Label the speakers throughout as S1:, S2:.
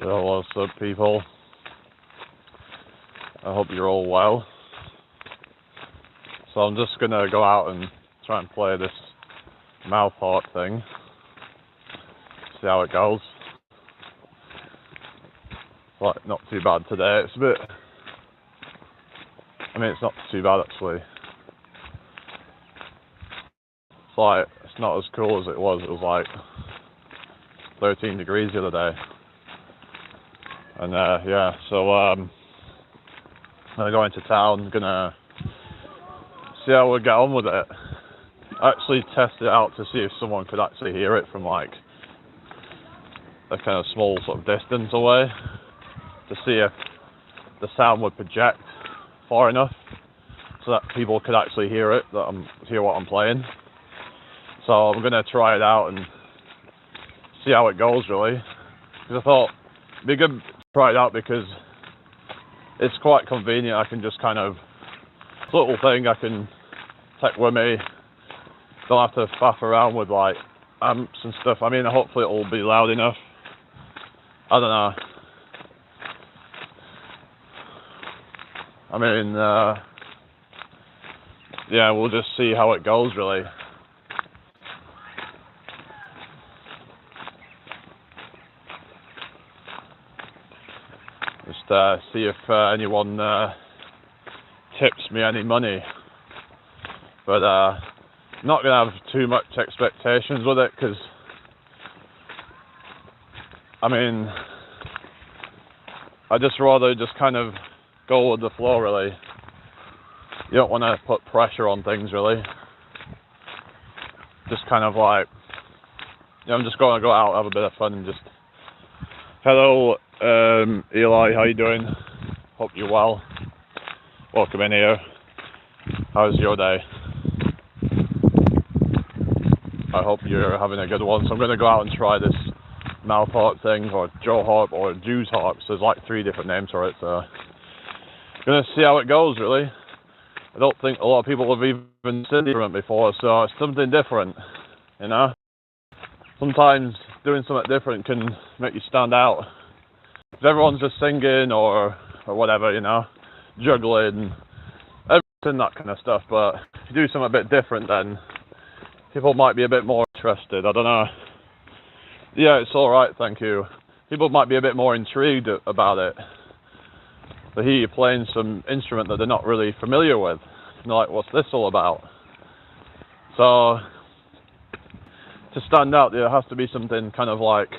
S1: So what's up, people? I hope you're all well. So I'm just gonna go out and try and play this mouth harp thing. See how it goes. Like, not too bad today. It's a bit... I mean, it's not too bad actually. It's like, it's not as cool as it was. It was like 13 degrees the other day. And yeah, so I'm gonna go into town, gonna see how we get on with it. Actually test it out to see if someone could actually hear it from like a kind of small sort of distance away, to see if the sound would project far enough so that people could actually hear it, hear what I'm playing. So I'm gonna try it out and see how it goes, really. Because I thought it'd be good to try it out because it's quite convenient. I can just kind of, it's a little thing I can take with me. Don't have to faff around with like amps and stuff. I mean, hopefully it'll be loud enough. I don't know. I mean, yeah, we'll just see how it goes, really. Just see if anyone tips me any money. But not gonna have too much expectations with it, because I mean, I just rather just kind of go with the flow, really. You don't want to put pressure on things, really. Just kind of like, you know, I'm just going to go out, have a bit of fun, and just, hello, Eli, how you doing? Hope you're well. Welcome in here. How's your day? I hope you're having a good one. So I'm going to go out and try this mouth harp thing, or Joe harp, or Jews harp. So there's like 3 different names for it. So gonna see how it goes, really. I don't think a lot of people have even seen the instrument before, so it's something different, you know. Sometimes doing something different can make you stand out. If everyone's just singing or whatever, you know, juggling, everything, that kind of stuff. But if you do something a bit different, then people might be a bit more interested. I don't know. Yeah, it's all right, thank you. People might be a bit more intrigued about it. They hear you playing some instrument that they're not really familiar with. And they're like, what's this all about? So, to stand out, there has to be something kind of like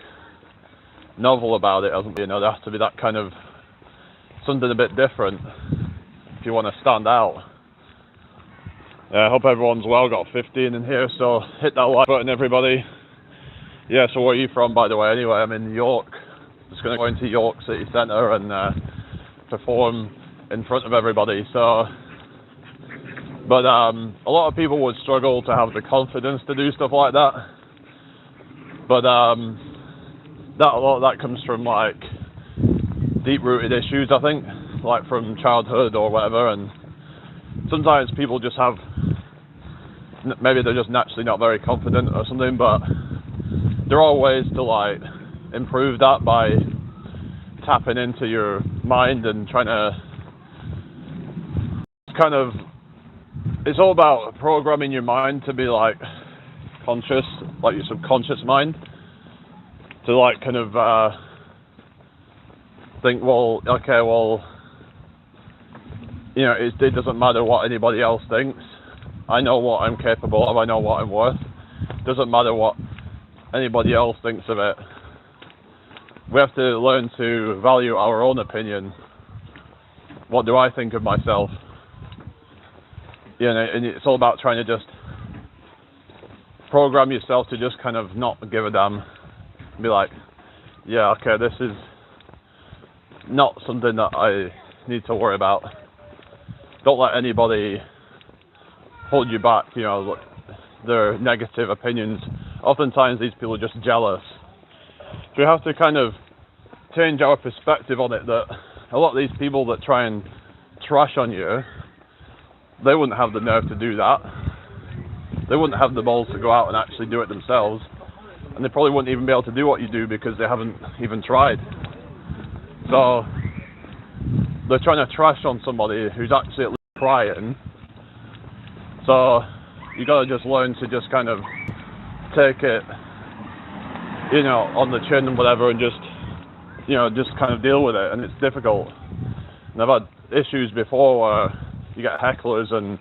S1: novel about it, hasn't it? You know, there has to be that kind of something a bit different if you want to stand out. I hope everyone's well. Got 15 in here, so hit that like button, everybody. Yeah, so where are you from, by the way? Anyway, I'm in York. Just going to go into York City Centre and perform in front of everybody. So, but a lot of people would struggle to have the confidence to do stuff like that. But a lot of that comes from like deep-rooted issues, I think, like from childhood or whatever. And sometimes people just have, maybe they're just naturally not very confident or something. But there are ways to like improve that by tapping into your mind and trying to kind of, it's all about programming your mind to be like conscious, like your subconscious mind, to like kind of think, well, okay, well, you know, it doesn't matter what anybody else thinks. I know what I'm capable of. I know what I'm worth. It doesn't matter what anybody else thinks of it. We have to learn to value our own opinion. What do I think of myself? You know, and it's all about trying to just program yourself to just kind of not give a damn. Be like, yeah, okay, this is not something that I need to worry about. Don't let anybody hold you back, you know, their negative opinions. Oftentimes these people are just jealous. So we have to kind of change our perspective on it, that a lot of these people that try and trash on you, they wouldn't have the nerve to do that. They wouldn't have the balls to go out and actually do it themselves. And they probably wouldn't even be able to do what you do because they haven't even tried. So they're trying to trash on somebody who's actually at least trying. So you gotta just learn to just kind of take it, you know, on the chin and whatever, and just, you know, just kind of deal with it. And it's difficult. And I've had issues before where you get hecklers, and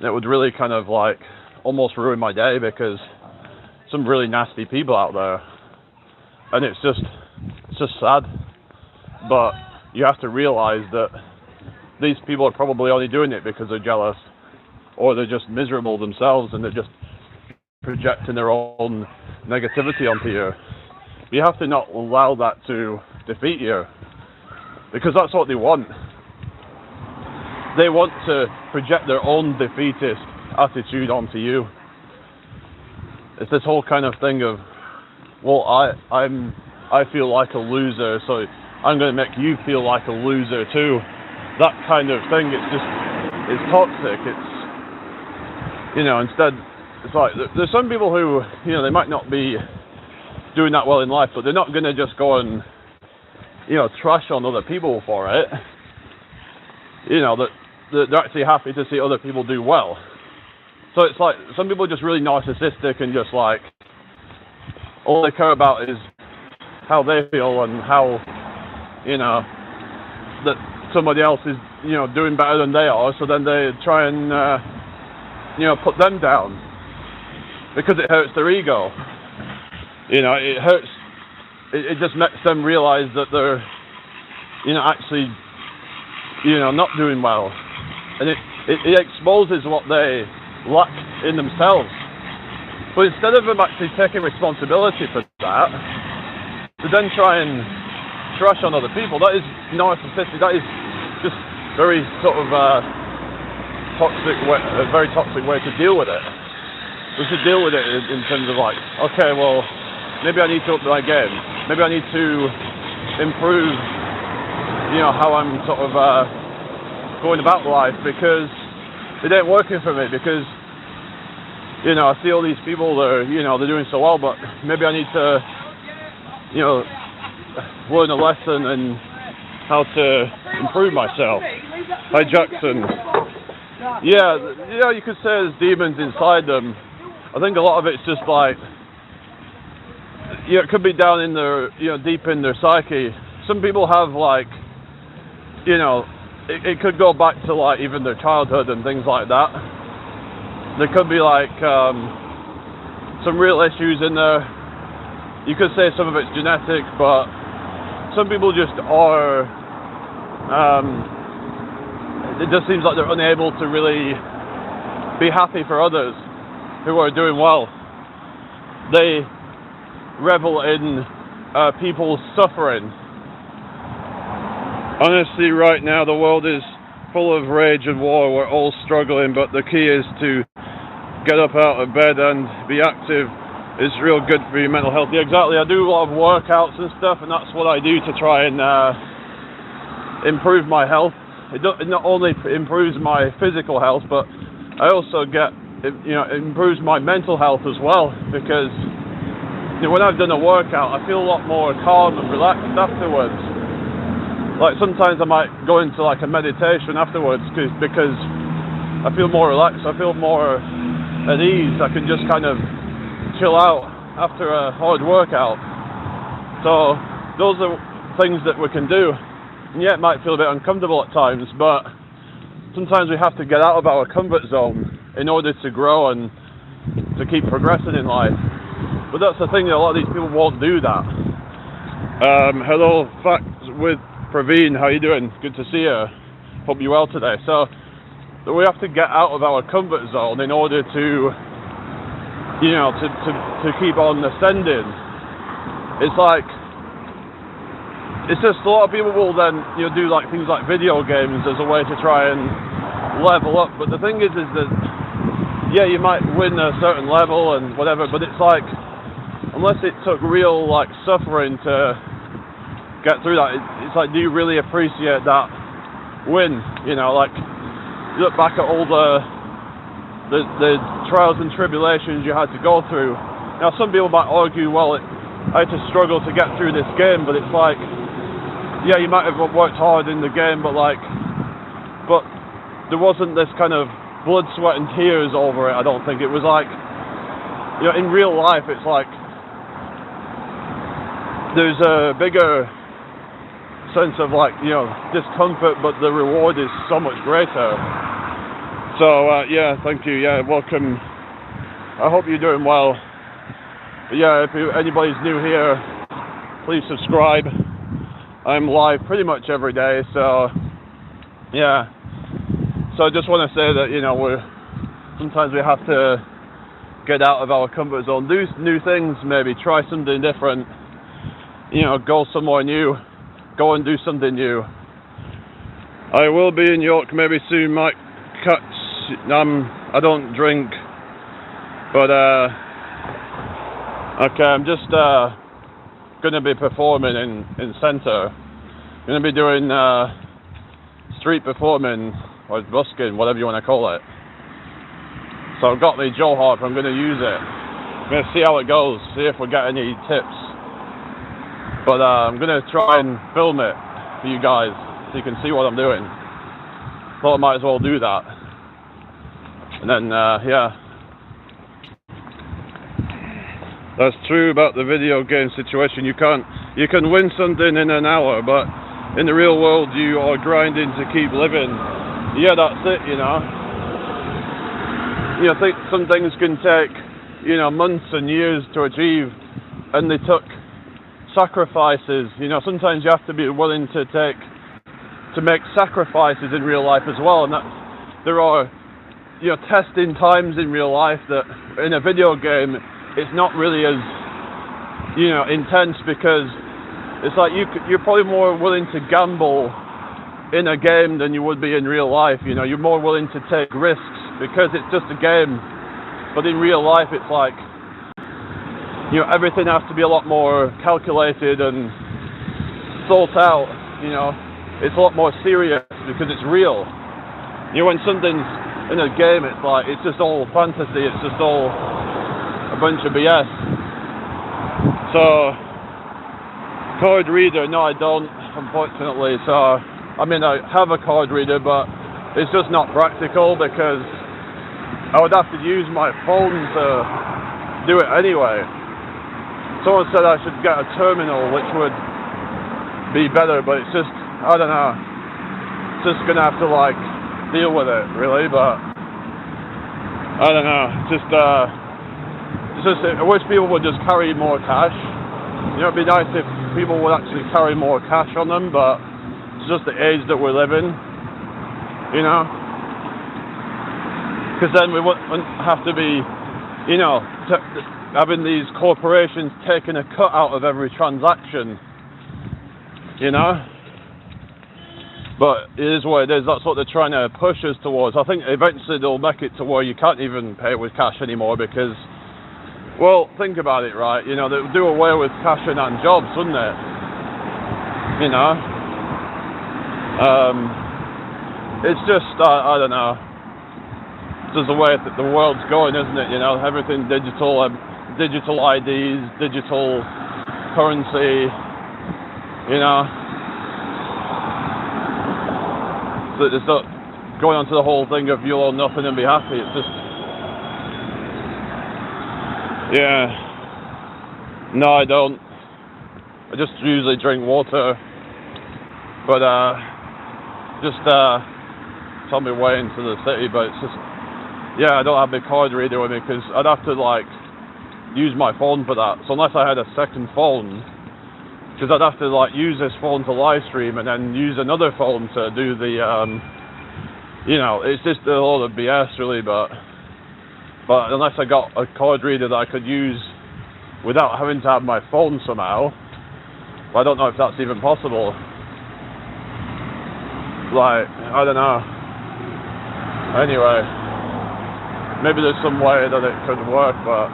S1: it would really kind of like almost ruin my day, because some really nasty people out there, and it's just sad. But you have to realize that these people are probably only doing it because they're jealous, or they're just miserable themselves, and they're just projecting their own negativity onto you. You have to not allow that to defeat you, because that's what they want. They want to project their own defeatist attitude onto you. It's this whole kind of thing of, well, I feel like a loser, so I'm going to make you feel like a loser too. That kind of thing. It's toxic. It's, you know, instead, it's like there's some people who, you know, they might not be doing that well in life, but they're not going to just go and, you know, trash on other people for it. You know, that they're actually happy to see other people do well. So it's like some people are just really narcissistic, and just like all they care about is how they feel, and how, you know, that somebody else is, you know, doing better than they are. So then they try and you know, put them down, because it hurts their ego. You know, it hurts. It just makes them realize that they're, you know, actually, you know, not doing well, and it exposes what they lack in themselves. But instead of them actually taking responsibility for that, to then try and trash on other people, that is narcissistic. That is just very sort of toxic way, a very toxic way to deal with it. We should deal with it in terms of like, okay, well, maybe I need to up my game. Maybe I need to improve, you know, how I'm sort of going about life, because it ain't working for me. Because, you know, I see all these people that are, you know, they're doing so well, but maybe I need to, you know, learn a lesson and how to improve myself. Hi, Jackson. Yeah, you could say there's demons inside them. I think a lot of it's just like, you know, it could be down in their, you know, deep in their psyche. Some people have like, you know, it could go back to like even their childhood and things like that. There could be like some real issues in there. You could say some of it's genetic, but some people just are, it just seems like they're unable to really be happy for others who are doing well. They revel in people's suffering. Honestly, right now the world is full of rage and war. We're all struggling, but the key is to get up out of bed and be active. It's real good for your mental health. Yeah, exactly. I do a lot of workouts and stuff, and that's what I do to try and improve my health. It not only improves my physical health, but I also get, you know, it improves my mental health as well, because, you know, when I've done a workout, I feel a lot more calm and relaxed afterwards. Like sometimes I might go into like a meditation afterwards, because I feel more relaxed. I feel more at ease. I can just kind of chill out after a hard workout. So those are things that we can do. And yeah, it might feel a bit uncomfortable at times, but sometimes we have to get out of our comfort zone in order to grow and to keep progressing in life. But that's the thing, that a lot of these people won't do that. Hello, Facts with Praveen, how you doing? Good to see you. Hope you're well today. So we have to get out of our comfort zone in order to, you know, to keep on ascending. It's like, it's just a lot of people will then, you know, do like things like video games as a way to try and level up. But the thing is that, yeah, you might win a certain level and whatever, but it's like, unless it took real like suffering to get through that, it's like, do you really appreciate that win? You know, like, you look back at all the trials and tribulations you had to go through. Now, some people might argue, well, I had to struggle to get through this game, but it's like, yeah, you might have worked hard in the game, but there wasn't this kind of blood, sweat and tears over it. I don't think it was like, you know, in real life it's like there's a bigger sense of like, you know, discomfort, but the reward is so much greater. So yeah, thank you. Yeah, welcome. I hope you're doing well. But yeah, if anybody's new here, please subscribe. I'm live pretty much every day, so yeah. So I just want to say that, you know, sometimes we have to get out of our comfort zone, do new things, maybe try something different, you know, go somewhere new, go and do something new. I will be in York maybe soon, might cut. I don't drink, but okay, I'm just going to be performing in Centre. I'm going to be doing street performing or busking, whatever you want to call it. So I've got the Joe harp, I'm going to use it. I'm going to see how it goes, see if we get any tips. But I'm going to try and film it for you guys so you can see what I'm doing. Thought I might as well do that. And then, yeah. That's true about the video game situation. You can win something in an hour, but in the real world you are grinding to keep living. Yeah, that's it, you know. You know, I think some things can take, you know, months and years to achieve, and they took sacrifices. You know, sometimes you have to be willing to make sacrifices in real life as well, and that there are, you know, testing times in real life that in a video game it's not really as, you know, intense, because it's like you're probably more willing to gamble in a game than you would be in real life. You know, you're more willing to take risks because it's just a game. But in real life it's like, you know, everything has to be a lot more calculated and thought out. You know, it's a lot more serious because it's real. You know, when something's in a game, it's like, it's just all fantasy, it's just all a bunch of BS. So, card reader, no I don't, unfortunately. So, I mean, I have a card reader, but it's just not practical because I would have to use my phone to do it anyway. Someone said I should get a terminal, which would be better, but it's just, I don't know, just gonna have to like deal with it really. But I don't know, I wish people would just carry more cash. You know, it'd be nice if people would actually carry more cash on them, but it's just the age that we're living, you know, because then we wouldn't have to be, you know, having these corporations taking a cut out of every transaction, you know. But it is what it is. That's what they're trying to push us towards. I think eventually they'll make it to where you can't even pay with cash anymore because, well, think about it, right? You know, they'll do away with cash in hand jobs, wouldn't it? You know? It's just, I don't know. It's just the way that the world's going, isn't it? You know, everything digital, digital IDs, digital currency, you know. So it's not going on to the whole thing of you'll own nothing and be happy. It's just, yeah. No, I don't. I just usually drink water. But just on my way into the city. But it's just, yeah, I don't have my card reader with me because I'd have to like use my phone for that. So unless I had a second phone, because I'd have to like use this phone to live stream and then use another phone to do the, you know, it's just a lot of BS really. But unless I got a card reader that I could use without having to have my phone somehow, I don't know if that's even possible. Like, I don't know. Anyway, maybe there's some way that it could work, but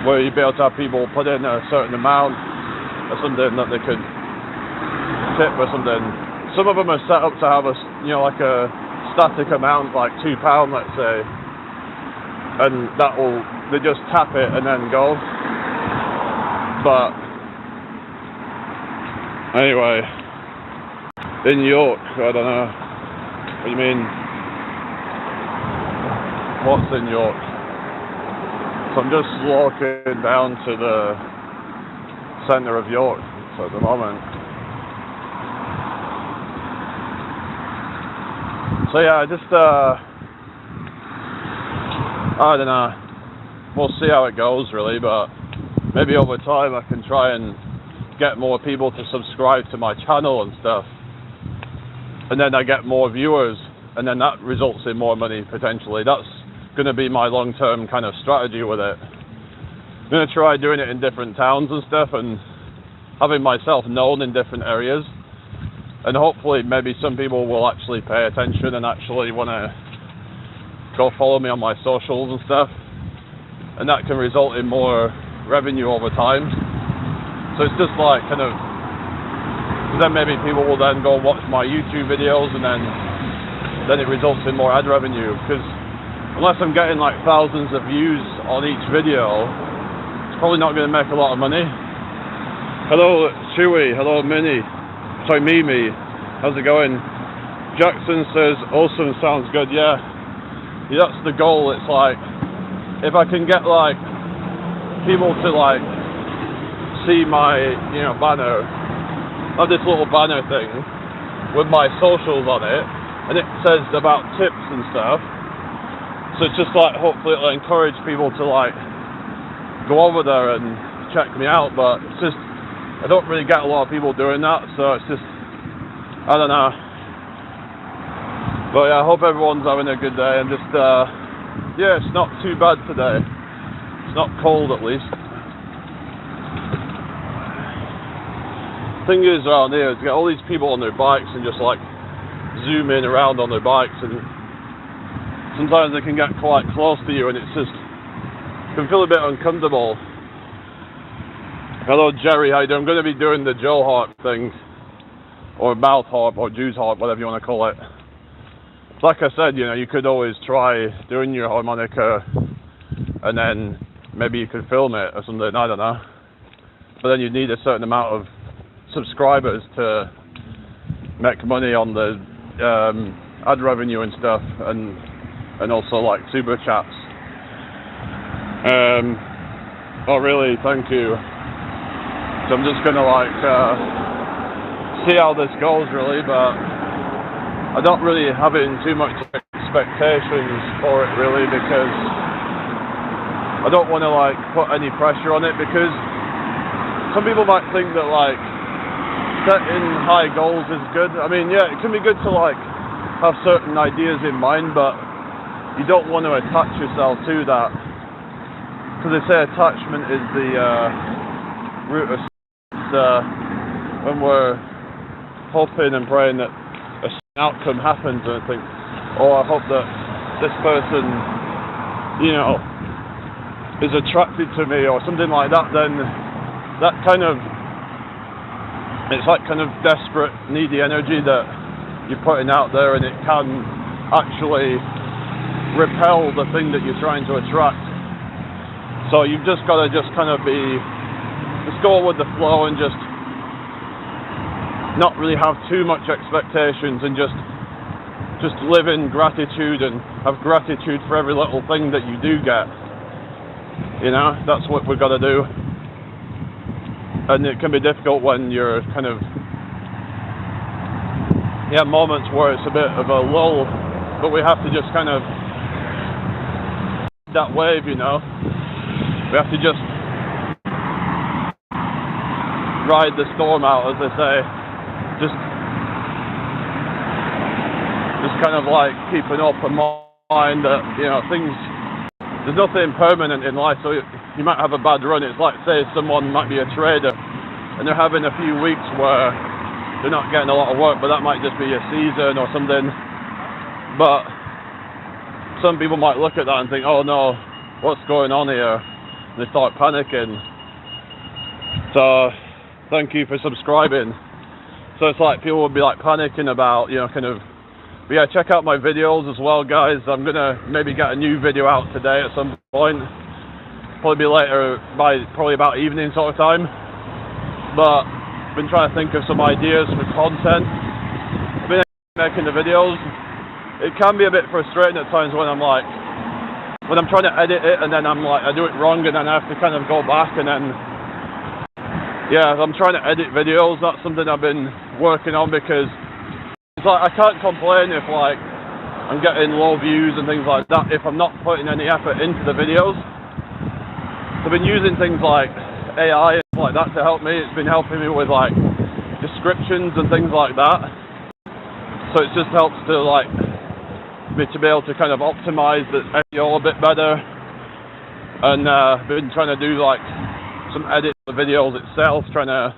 S1: where you'd be able to have people put in a certain amount or something that they could tip or something. Some of them are set up to have a, you know, like a static amount, like £2, let's say, and they just tap it and then go. But Anyway, in York, I don't know. What do you mean? What's in York? So I'm just walking down to the centre of York at the moment. So yeah, I don't know. We'll see how it goes really, but maybe over time I can try and get more people to subscribe to my channel and stuff. And then I get more viewers, and then that results in more money potentially. That's going to be my long-term kind of strategy with it. I'm going to try doing it in different towns and stuff, and having myself known in different areas. And hopefully maybe some people will actually pay attention and actually want to go follow me on my socials and stuff. And that can result in more revenue over time. So it's just like kind of, then maybe people will then go watch my YouTube videos, and then it results in more ad revenue. Because unless I'm getting like thousands of views on each video, it's probably not going to make a lot of money. Hello Chewy, hello Mimi, how's it going? Jackson says, awesome, sounds good. Yeah, that's the goal. It's like, if I can get like people to like see my, banner, I have this little banner thing with my socials on it, and it says about tips and stuff. So it's just like, hopefully it'll encourage people to like go over there and check me out, but it's just, I don't really get a lot of people doing that, so it's just, I don't know. But yeah, I hope everyone's having a good day, and just, yeah, it's not too bad today. It's not cold at least. Thing is around here is you get all these people on their bikes and just like zoom in around on their bikes, and sometimes they can get quite close to you, and it's just, it can feel a bit uncomfortable. Hello Jerry, how you doing? I'm going to be doing the Joe harp thing, or mouth harp, or Jews harp, whatever you want to call it. Like I said, you could always try doing your harmonica, and then maybe you could film it or something, I don't know. But then you'd need a certain amount of subscribers to make money on the ad revenue and stuff, and also like super chats. Oh really, thank you. So I'm just gonna like see how this goes really, but I don't really have too much expectations for it really, because I don't want to like put any pressure on it, because some people might think that like setting high goals is good. I mean, yeah, it can be good to like have certain ideas in mind, but you don't want to attach yourself to that, because they say attachment is the root of when we're hoping and praying that a outcome happens, and I think, oh, I hope that this person, is attracted to me or something like that, then that kind of, it's like kind of desperate, needy energy that you're putting out there, and it can actually repel the thing that you're trying to attract. So you've just got to just kind of just go with the flow, and just not really have too much expectations, and just live in gratitude, and have gratitude for every little thing that you do get. That's what we've got to do. And it can be difficult when you're kind of, moments where it's a bit of a lull, but we have to just kind of, that wave, we have to just ride the storm out, as they say. Just kind of like keep an open mind that, things, there's nothing permanent in life, so you might have a bad run. It's like, say someone might be a trader and they're having a few weeks where they're not getting a lot of work, but that might just be a season or something. But some people might look at that and think, oh no, what's going on here? And they start panicking. So thank you for subscribing. So it's like people will be like panicking about, but yeah, check out my videos as well, guys. I'm gonna maybe get a new video out today at some point. Probably be later, by probably about evening sort of time. But been trying to think of some ideas for content. I've been making the videos. It can be a bit frustrating at times when I'm trying to edit it and then I do it wrong and then I have to kind of go back and then, yeah, I'm trying to edit videos. That's something I've been working on because it's like I can't complain if I'm getting low views and things like that if I'm not putting any effort into the videos. So I've been using things like AI and like that to help me. It's been helping me with descriptions and things like that. So it just helps to me to be able to kind of optimize the SEO a bit better, and been trying to do some edits of the videos itself, trying to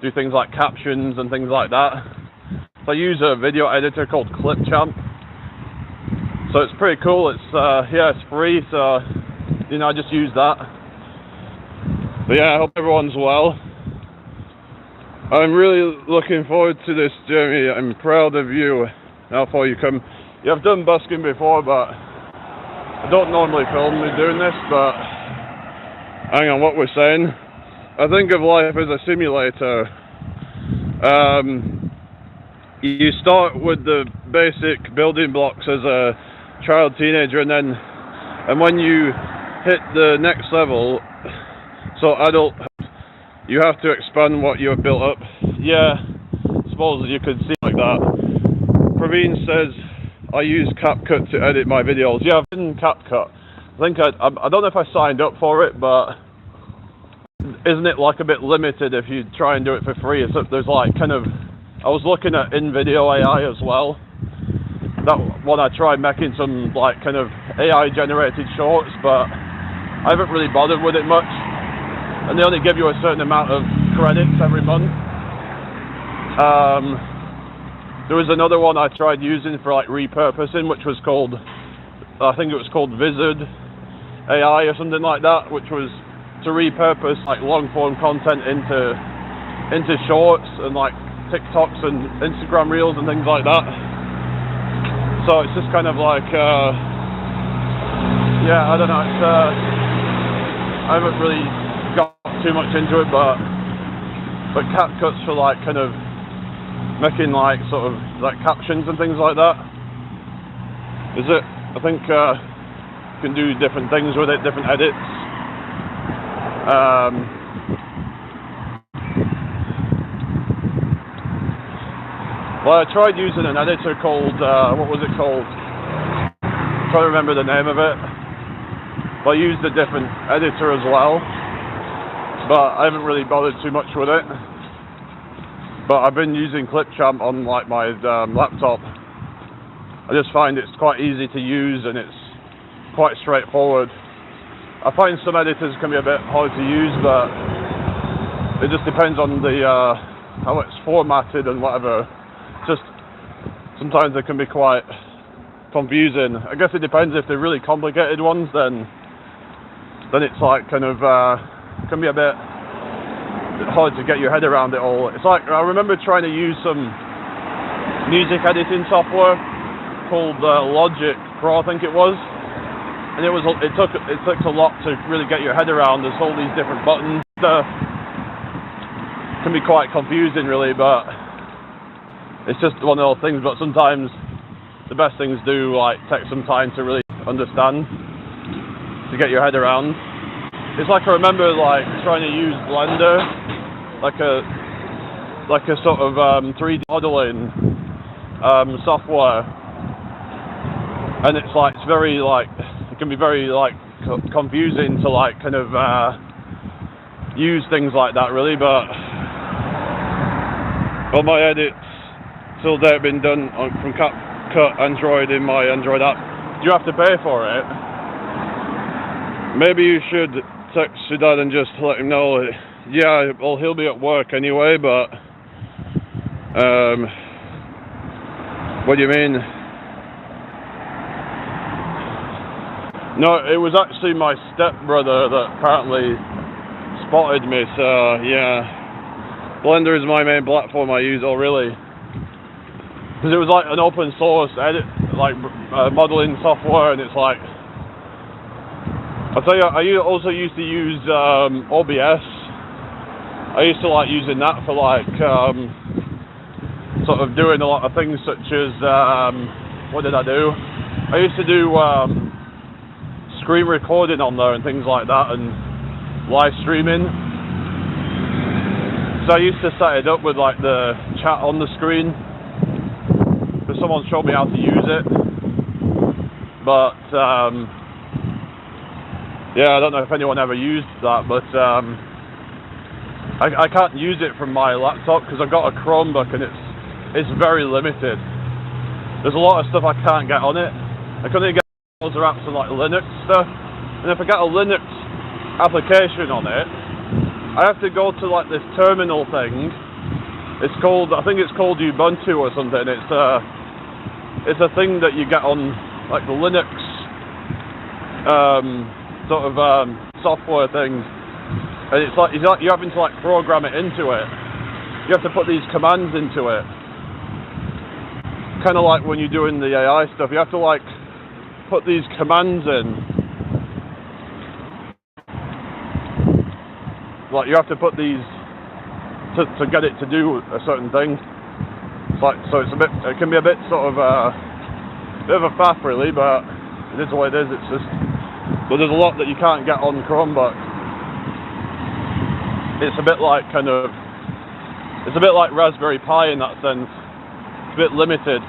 S1: do things like captions and things like that. So I use a video editor called Clipchamp. So it's pretty cool. It's it's free, so I just use that. But yeah, I hope everyone's well. I'm really looking forward to this, Jamie. I'm proud of you. How far you come. Yeah, I've done busking before, but I don't normally film me doing this, but hang on, what we're saying. I think of life as a simulator. You start with the basic building blocks as a child, teenager, and when you hit the next level, so adult, you have to expand what you have built up. Yeah, I suppose you could see it like that. Praveen says, I use CapCut to edit my videos. Yeah, I've been in CapCut. I think I don't know if I signed up for it, but isn't it a bit limited if you try and do it for free? There's I was looking at InVideo AI as well. That one I tried making some kind of AI generated shorts, but I haven't really bothered with it much. And they only give you a certain amount of credits every month. There was another one I tried using for repurposing, which was called, I think it was called Vizard AI or something like that, which was to repurpose long form content into shorts and TikToks and Instagram reels and things like that. So it's just kind of yeah, I don't know. It's I haven't really got too much into it, but CapCut's for kind of making captions and things like that. Is it? I think you can do different things with it, different edits. Well, I tried using an editor called what was it called? I'm trying to remember the name of it. But I used a different editor as well, but I haven't really bothered too much with it. But I've been using Clipchamp on my laptop. I just find it's quite easy to use and it's quite straightforward. I find some editors can be a bit hard to use, but it just depends on the how it's formatted and whatever. Just sometimes they can be quite confusing. I guess it depends. If they're really complicated ones, then it's kind of can be a bit hard to get your head around it all. It's I remember trying to use some music editing software called Logic Pro, I think it was, and it took a lot to really get your head around. There's all these different buttons. Can be quite confusing, really, but it's just one of those things. But sometimes the best things do take some time to really understand, to get your head around. It's I remember trying to use Blender, like a sort of 3D modeling software, and it's it's very it can be very confusing to kind of use things like that, really. But all my edits till date have been done from CapCut Android in my Android app. Do you have to pay for it? Maybe you should text your dad and just let him know. Yeah, well, he'll be at work anyway, but what do you mean? No, it was actually my stepbrother that apparently spotted me, so yeah. Blender is my main platform I use, really. Because it was an open source edit, modeling software, and it's I'll tell you, I also used to use OBS, I used to like using that for like sort of doing a lot of things such as what did I do? I used to do screen recording on there and things like that, and live streaming. So I used to set it up with like the chat on the screen, because someone showed me how to use it. But yeah, I don't know if anyone ever used that, but I can't use it from my laptop because I've got a Chromebook and it's very limited. There's a lot of stuff I can't get on it. I couldn't get browser apps and like Linux stuff, and if I get a Linux application on it, I have to go to like this terminal thing. It's called, I think it's called Ubuntu or something. It's a thing that you get on like the Linux sort of software thing, and it's like you're having to like program it into it. You have to put these commands into it, kind of like when you're doing the AI stuff. You have to like put these commands in. Like you have to put these to get it to do a certain thing. It's like, so it can be a bit sort of a bit of a faff really, but it is the way it is. It's just, but there's a lot that you can't get on Chromebook. It's a bit like it's a bit like Raspberry Pi in that sense. It's a bit limited.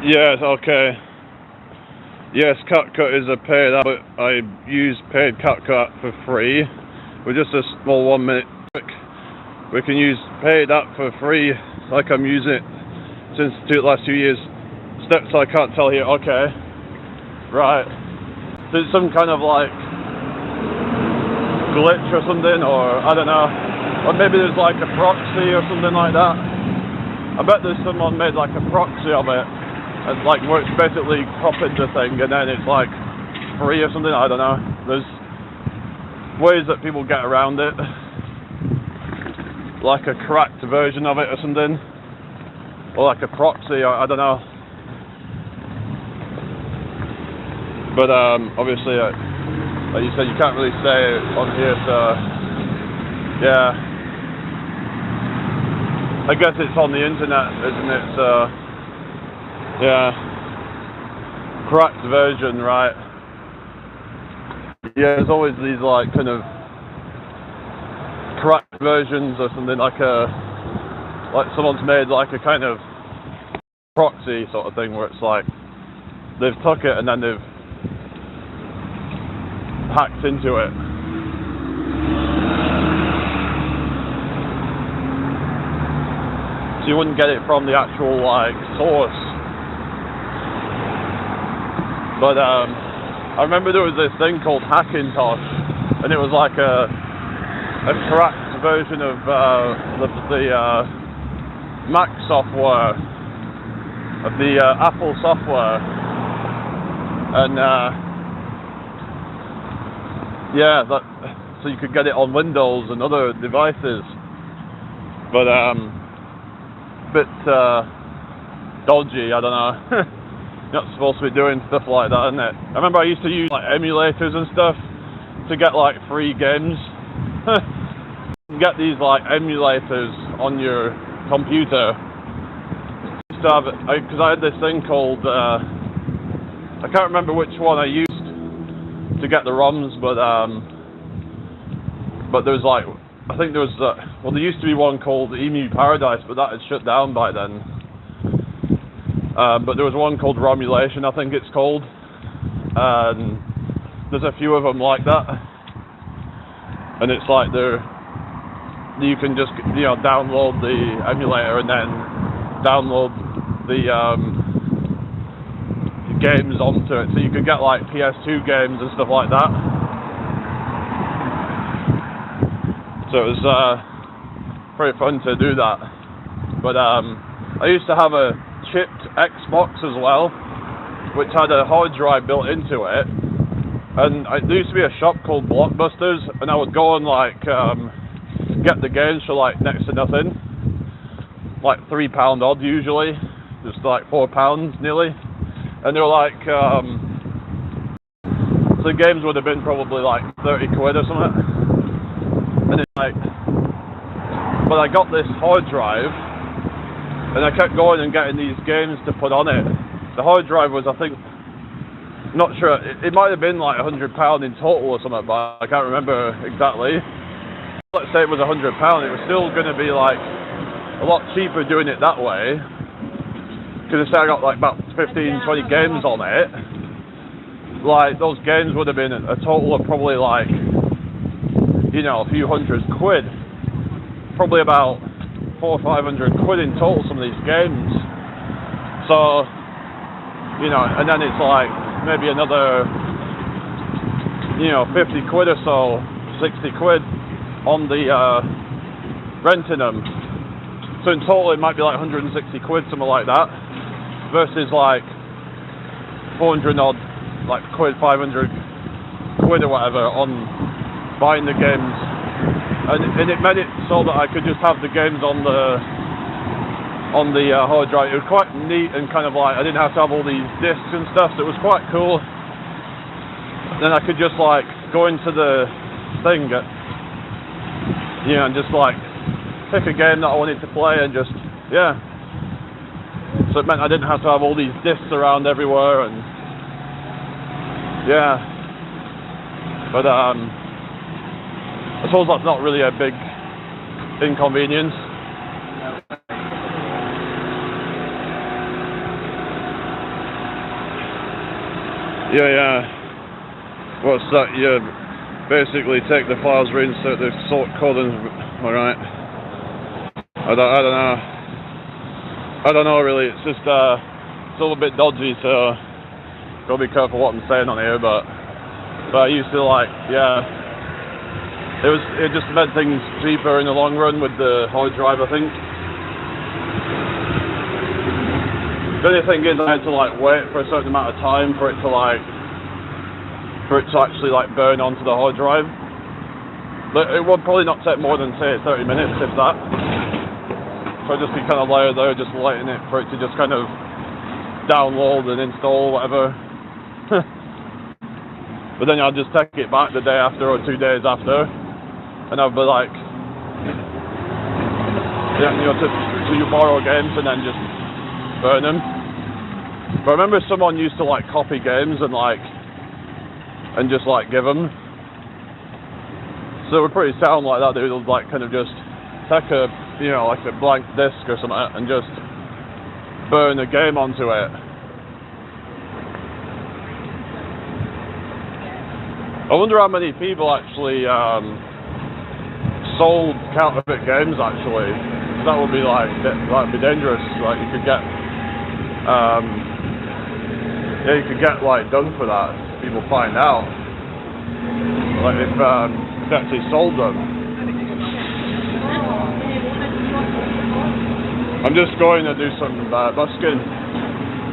S1: Yes, okay. Yes, CapCut is a paid app, but I use paid CapCut for free. With just a small 1 minute trick, we can use paid app for free, like I'm using it since the last 2 years. Steps I can't tell here. Okay, right. So it's some kind of like glitch or something, or I don't know, or maybe there's like a proxy or something like that. I bet there's someone made like a proxy of it. It's like where it's basically copied the thing and then it's like free or something. I don't know. There's ways that people get around it, like a cracked version of it or something, or like a proxy. Or I don't know. But obviously, like you said, you can't really say it on here. So yeah, I guess it's on the internet, isn't it? So. Yeah, cracked version, right? Yeah, there's always these like kind of cracked versions or something, like someone's made like a kind of proxy sort of thing where it's like they've took it and then they've hacked into it. So you wouldn't get it from the actual like source. But I remember there was this thing called Hackintosh, and it was like a cracked version of the Mac software, of the Apple software, and yeah, so you could get it on Windows and other devices, but a bit dodgy. I don't know. You're not supposed to be doing stuff like that, isn't it? I remember I used to use like emulators and stuff to get like free games. You get these like emulators on your computer. Because I had this thing called I can't remember which one I used to get the ROMs, but there was like, I think there was well, there used to be one called Emu Paradise, but that had shut down by then. But there was one called Romulation, I think it's called, and there's a few of them like that, and it's like you can just download the emulator and then download the games onto it, so you could get like PS2 games and stuff like that. So it was pretty fun to do that. But I used to have a chipped Xbox as well, which had a hard drive built into it, and there used to be a shop called Blockbusters, and I would go and like get the games for like next to nothing, like £3 odd usually, just like £4 nearly, and they were like so the games would have been probably like 30 quid or something. And it's like, but I got this hard drive, and I kept going and getting these games to put on it. The hard drive was, I think, not sure, it might have been like £100 in total or something, but I can't remember exactly. Let's say it was £100, it was still going to be like a lot cheaper doing it that way. Because I got like about 15, 20 games on it. Like, those games would have been a total of probably like, you know, a few hundred quid. Probably about 400 or 500 quid in total, some of these games. So, you know, and then it's like maybe another, you know, 50 quid or so, 60 quid on the renting them. So in total it might be like 160 quid, something like that, versus like 400 odd, like quid, 500 quid or whatever on buying the games. And it made it so that I could just have the games on the hard drive. It was quite neat and kind of like, I didn't have to have all these discs and stuff, so it was quite cool. Then I could just like go into the thing, you know, and just like pick a game that I wanted to play and just, yeah. So it meant I didn't have to have all these discs around everywhere, and yeah. But I suppose that's not really a big inconvenience. Yeah. What's that? You basically take the files, reinsert the sort code, and alright. I don't know really. It's just it's a little bit dodgy, so gotta be careful what I'm saying on here. But I used to like, yeah. It just made things cheaper in the long run with the hard drive, I think. The only thing is, I had to like wait for a certain amount of time for it to actually like burn onto the hard drive. But it would probably not take more than, say, 30 minutes, if that. So I'd just be kind of laying there, just waiting it for it to just kind of download and install, whatever. But then I'll just take it back the day after or 2 days after, and I'll be like, yeah, you know, so you borrow games and then just burn them. But I remember someone used to like copy games and just like give them. So we're pretty sound like that. They would like kind of just take a, you know, like a blank disc or something and just burn a game onto it. I wonder how many people actually sold counterfeit games actually. That would be like, that'd be dangerous. Like you could get, yeah, you could get like done for that. If people find out, like if they actually sold them. I'm just going to do some busking,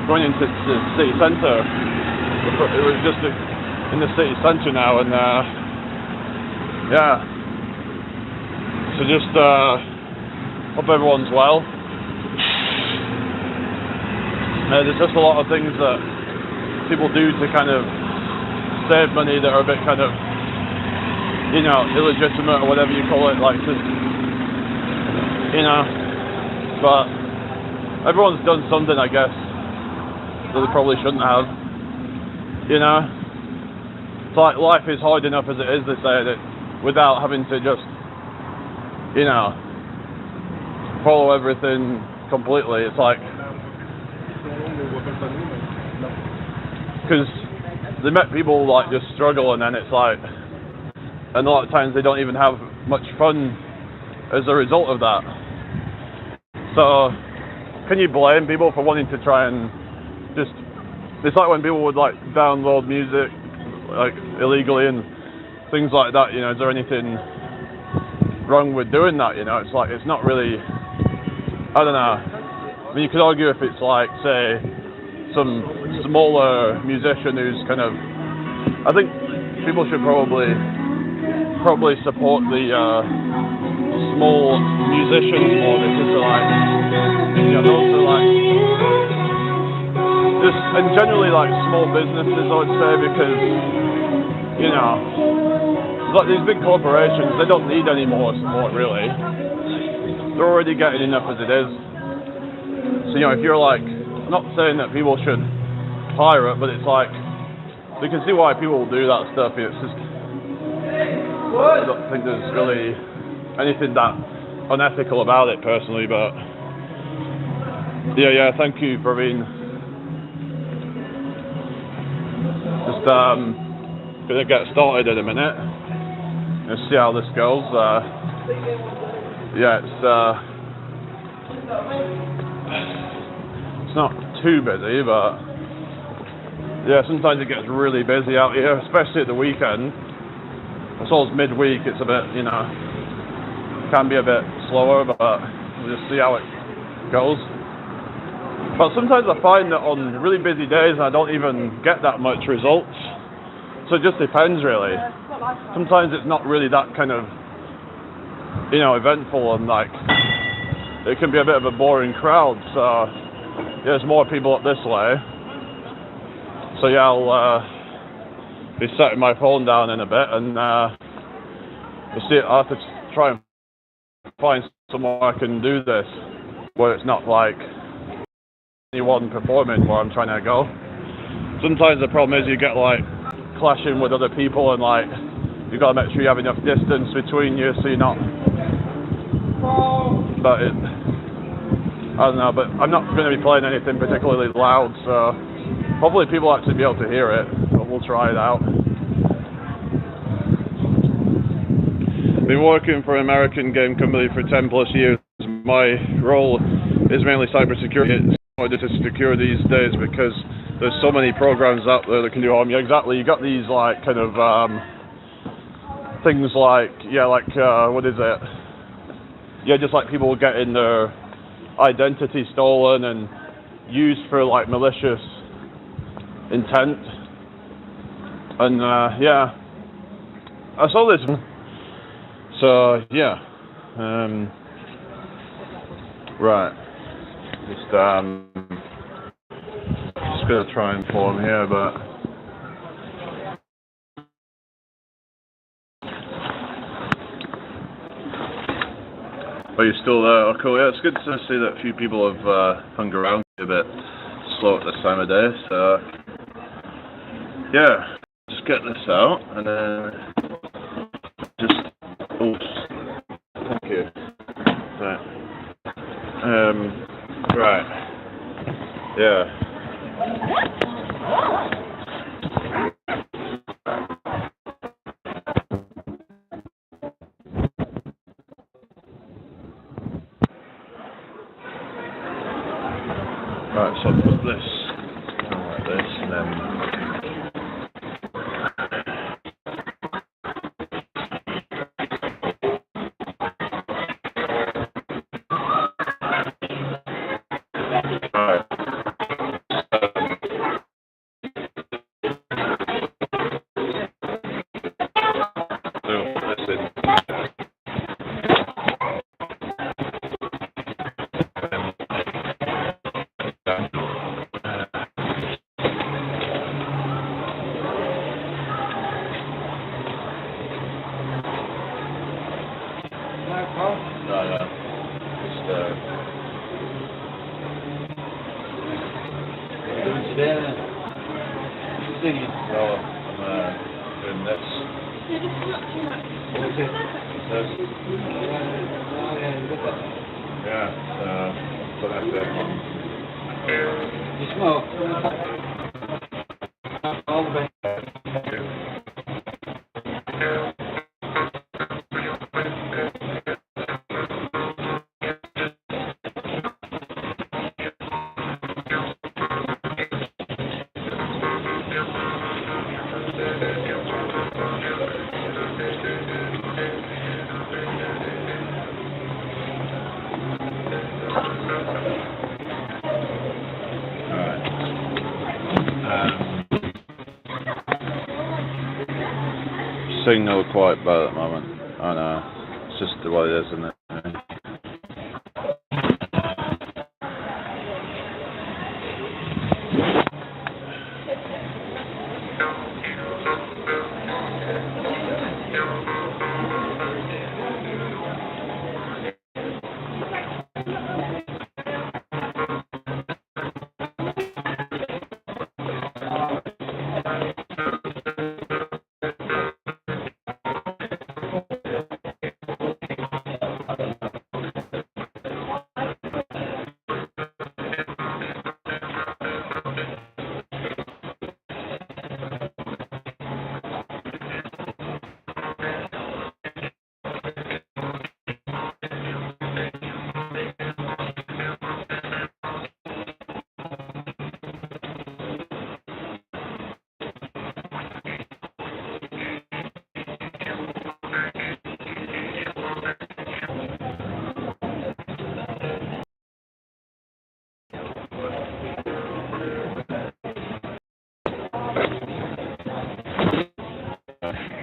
S1: going into the city centre. It was just in the city centre now, and yeah. So just hope everyone's well. There's just a lot of things that people do to kind of save money that are a bit kind of, you know, illegitimate or whatever you call it, like just, you know. But everyone's done something, I guess, that they probably shouldn't have. You know, it's like life is hard enough as it is, they say, that without having to just, you know, follow everything completely. It's like, because they met people like just struggle, and then it's like, and a lot of times they don't even have much fun as a result of that. So can you blame people for wanting to try and just, it's like when people would like download music like illegally and things like that, you know, is there anything wrong with doing that? You know, it's like, it's not really, I don't know. I mean, you could argue if it's like, say, some smaller musician who's kind of, I think people should probably support the small musicians more, because they're like, you know, those are like, just, and generally like small businesses, I would say, because you know, like these big corporations, they don't need any more support really. They're already getting enough as it is. So, you know, if you're like, I'm not saying that people should pirate, but it's like, you can see why people will do that stuff. It's just, I don't think there's really anything that unethical about it personally, but yeah, thank you for being just gonna get started in a minute and see how this goes. Yeah, it's not too busy, but yeah, sometimes it gets really busy out here, especially at the weekend. I suppose midweek it's a bit, you know, can be a bit slower, but we'll just see how it goes. But sometimes I find that on really busy days I don't even get that much results. So it just depends really. Sometimes it's not really that kind of, you know, eventful, and like it can be a bit of a boring crowd. So yeah, there's more people up this way. So yeah, I'll be setting my phone down in a bit, and we'll see. I'll have to try and find somewhere I can do this where it's not like anyone performing where I'm trying to go. Sometimes the problem is you get like clashing with other people, and like you've got to make sure you have enough distance between you so you're not. But I don't know. But I'm not going to be playing anything particularly loud, so hopefully people will actually be able to hear it. But we'll try it out. Been working for an American game company for 10 plus years. My role is mainly cybersecurity. It's harder to secure these days because there's so many programs out there that can do harm. Yeah, exactly. You got these like kind of things like what is it? Yeah, just like people getting their identity stolen and used for like malicious intent. And yeah, I saw this. So yeah, right. Just gonna try and form here, but are you still there? Oh, cool. Yeah, it's good to see that a few people have hung around a bit slow at this time of day. So yeah, just get this out and then just. Oops. Thank you. Right. Right. Yeah. Right, so I'll put this kind of like this, and then right. Signal quite bad at the moment. I know. It's just the way it is, isn't it?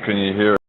S1: Can you hear